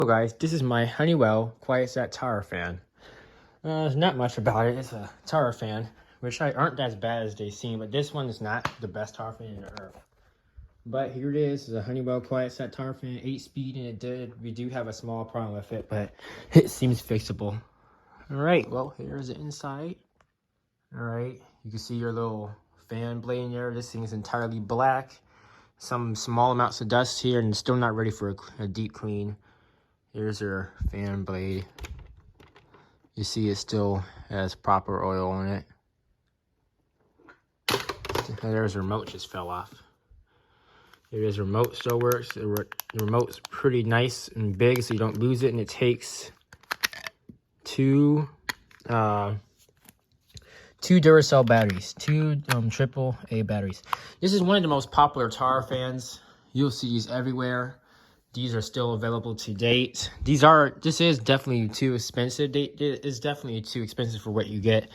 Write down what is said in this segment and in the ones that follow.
Hello guys, this is my Honeywell quiet tower fan. There's not much about it. It's a tower fan, which aren't as bad as they seem, but this one is not the best tower fan in the earth. But here it is, it's a Honeywell quiet tower fan, 8-speed, and we do have a small problem with it, but it seems fixable. Alright, well, here's the inside. Alright, you can see your little fan blade in there. This thing is entirely black. Some small amounts of dust here, and it's still not ready for a deep clean. Here's your fan blade. You see it still has proper oil on it. There's the remote, just fell off. There's the remote, still works. The remote's pretty nice and big so you don't lose it, and it takes two Duracell batteries, two AAA batteries. This is one of the most popular tower fans. You'll see these everywhere. These are still available to date. This is definitely too expensive. It is definitely too expensive for what you get.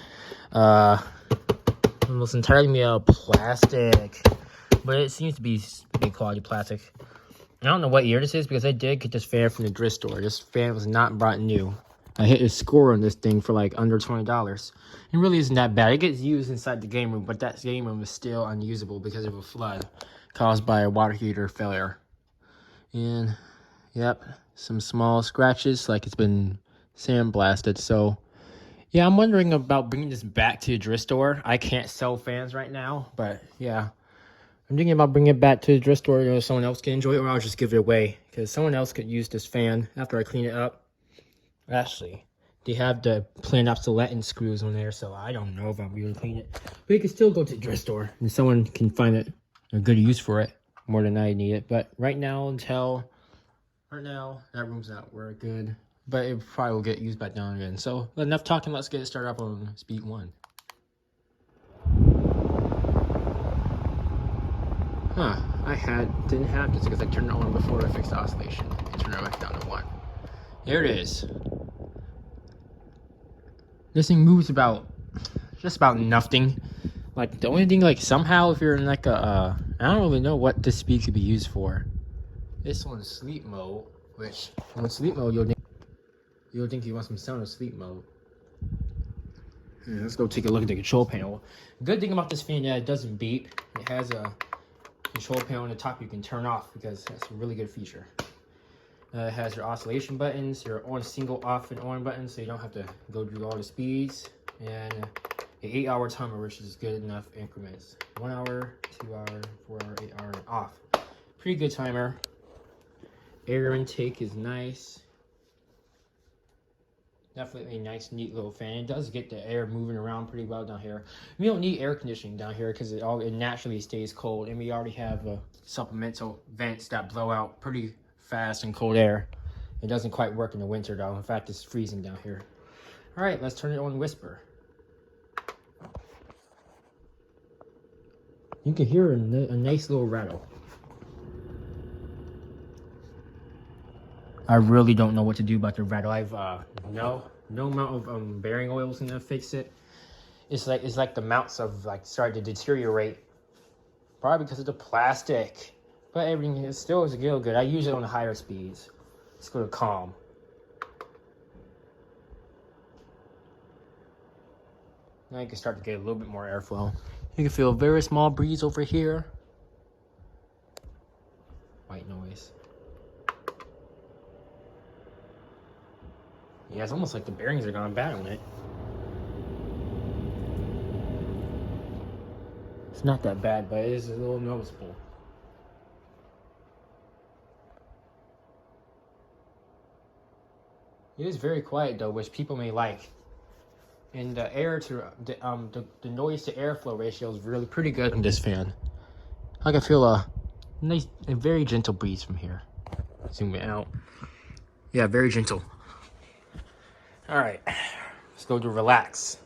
Almost entirely made out of plastic, but it seems to be good quality plastic. I don't know what year this is because I did get this fan from the thrift store. This fan was not brought new. I hit a score on this thing for like under $20. It really isn't that bad. It gets used inside the game room, but that game room is still unusable because of a flood caused by a water heater failure. And yep, some small scratches like it's been sandblasted. So yeah, I'm wondering about bringing this back to the thrift store. I can't sell fans right now, but yeah, I'm thinking about bringing it back to the thrift store. You know, someone else can enjoy it, or I'll just give it away because someone else could use this fan after I clean it up. Actually, they have the planned obsolescence screws on there, so I don't know if I'm going to clean it. But you can still go to the thrift store and someone can find it a good use for it. More than I need it, but right now that room's not work good, but it probably will get used back down again. So enough talking, let's get it started up on speed 1. I didn't have this because I turned it on before I fixed the oscillation and turned it back down to 1. Here it is. This thing moves just about nothing. Like, the only thing, like, somehow if you're in, like, I don't really know what this speed could be used for. This one's sleep mode, which, on sleep mode, you'll think you want some sound in sleep mode. Let's go take a look at the control panel. Good thing about this fan, yeah, it doesn't beep. It has a control panel on the top you can turn off because that's a really good feature. It has your oscillation buttons, your single off and on buttons, so you don't have to go through all the speeds. And an 8-hour timer, which is good enough increments. 1 hour, 2 hour, 4 hour, 8 hour, and off. Pretty good timer. Air intake is nice. Definitely a nice, neat little fan. It does get the air moving around pretty well down here. We don't need air conditioning down here because it naturally stays cold, and we already have supplemental vents that blow out pretty fast and cold air. It doesn't quite work in the winter though. In fact, it's freezing down here. All right, let's turn it on whisper. You can hear a nice little rattle. I really don't know what to do about the rattle. I've no amount of bearing oil is gonna fix it. It's like the mounts of started to deteriorate, probably because of the plastic. But everything is still good. I use it on the higher speeds. Let's go to calm. Now you can start to get a little bit more airflow. You can feel a very small breeze over here. White noise. Yeah, it's almost like the bearings are gone bad on it. It's not that bad, but it is a little noticeable. It is very quiet though, which people may like. And the the noise to airflow ratio is really pretty good on this fan. I can feel a very gentle breeze from here. Zoom it out. Yeah, very gentle. All right, let's go to relax.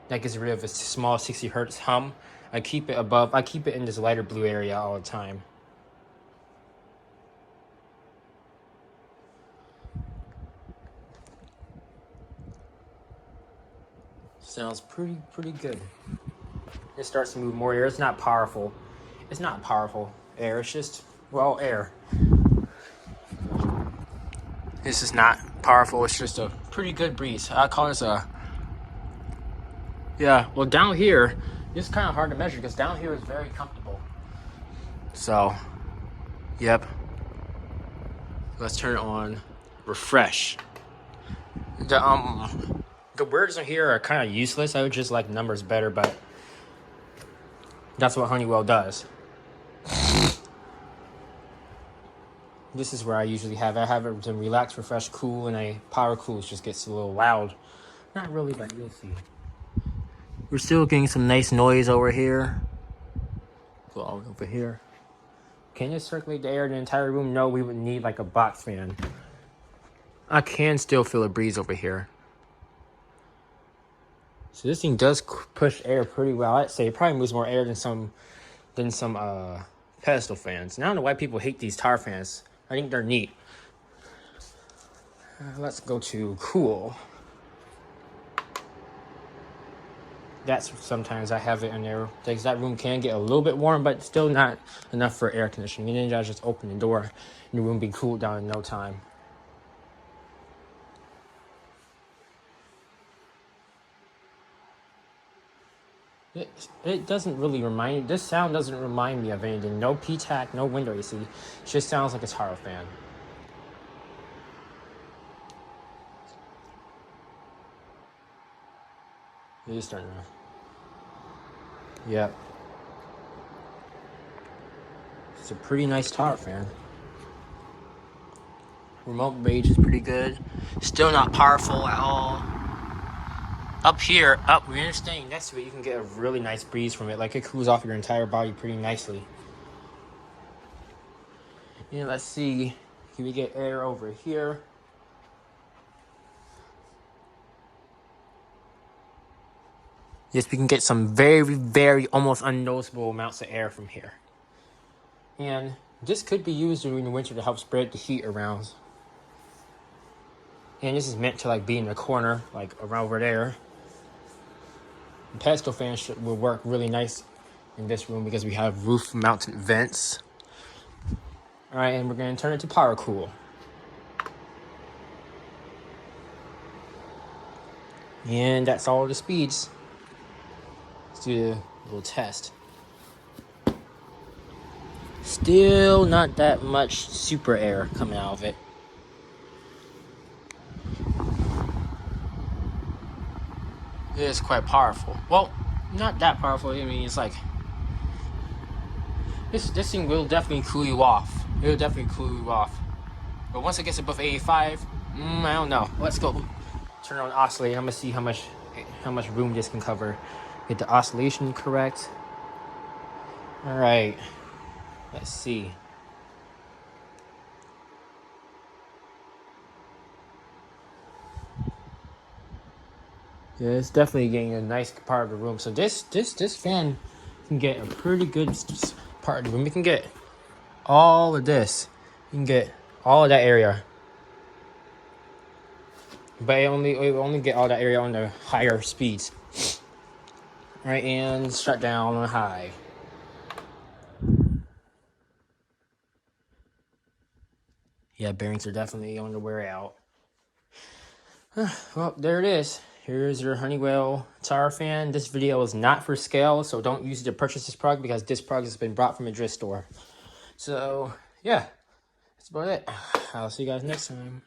That gets rid of a small 60 hertz hum. I keep it in this lighter blue area all the time. Sounds pretty good. It starts to move more air. It's not powerful. It's not powerful air. It's just, well, air. This is not powerful. It's just a pretty good breeze. I call this a... Yeah, well, down here, it's kind of hard to measure because down here is very comfortable. So, yep. Let's turn it on. Refresh. The words in here are kind of useless. I would just like numbers better, but that's what Honeywell does. This is where I usually have it. I have it to relax, refresh, cool, and a power cool just gets a little loud. Not really, but you'll see. We're still getting some nice noise over here. Go all over here. Can you circulate the air in the entire room? No, we would need like a box fan. I can still feel a breeze over here. So this thing does push air pretty well. I'd say it probably moves more air than some pedestal fans. And I don't know why people hate these tower fans. I think they're neat. Let's go to cool. That's sometimes I have it in there because that room can get a little bit warm, but still not enough for air conditioning. And then I just open the door and the room be cooled down in no time. It doesn't really remind, this sound doesn't remind me of anything. No P-TAC, no window AC. It just sounds like a tower fan. It is starting to... Yep. It's a pretty nice tower fan. Remote range is pretty good. Still not powerful at all. Up here, when you're staying next to it, you can get a really nice breeze from it. Like it cools off your entire body pretty nicely. And let's see, can we get air over here? Yes, we can get some very, very almost unnoticeable amounts of air from here. And this could be used during the winter to help spread the heat around. And this is meant to like be in the corner, like around over there. The pedestal fan will work really nice in this room because we have roof-mounted vents. All right, and we're going to turn it to power cool. And that's all the speeds. Let's do a little test. Still not that much super air coming out of it. It is quite powerful. Well, not that powerful. I mean, it's like this thing will definitely cool you off. It will definitely cool you off. But once it gets above 85, I don't know. Let's go turn on oscillate. I'm gonna see how much room this can cover. Get the oscillation correct. All right. Let's see. Yeah, it's definitely getting a nice part of the room. So this fan can get a pretty good part of the room. You can get all of this. You can get all of that area. But it will only get all that area on the higher speeds. All right, and shut down on high. Yeah, bearings are definitely on the wear out. Well, there it is. Here's your Honeywell tower fan. This video is not for scale, so don't use it to purchase this product because this product has been brought from a drift store. So, yeah, that's about it. I'll see you guys next time.